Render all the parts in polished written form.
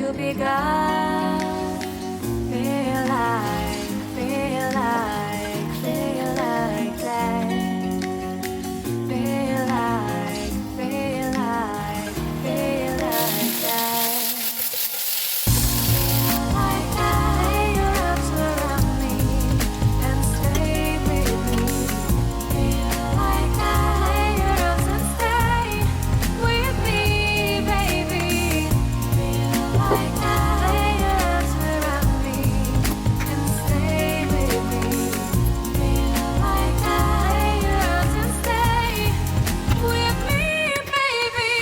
to be God. Feel like, feel like, feel like that. Feel like, feel like, feel like that. Feel like that. Lay your arms around me and stay with me. Feel like that. Lay your arms and stay with me, baby. Feel like that. Lay your arms around me and stay with me. Feel like that. Lay your arms and stay with me, baby.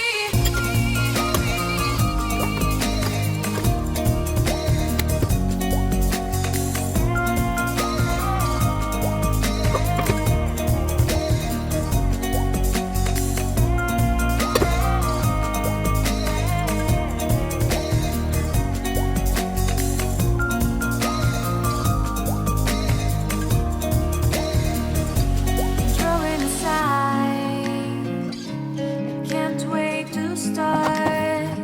Drawing aside, I can't wait to start.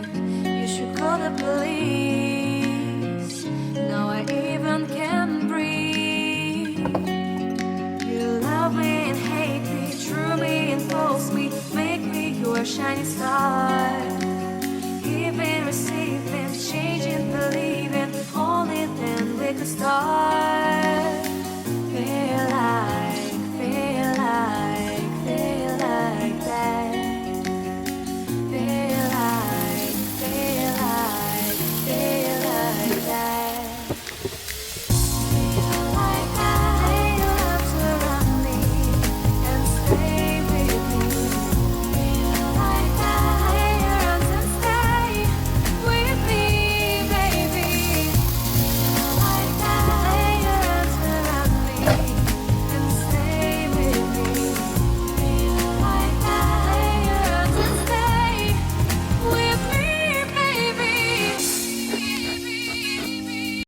You should call the police. Now I even can breathe. You love me and hate me, true me and false me, make me your shining star. Giving, receiving, changing, believing, only then we could start.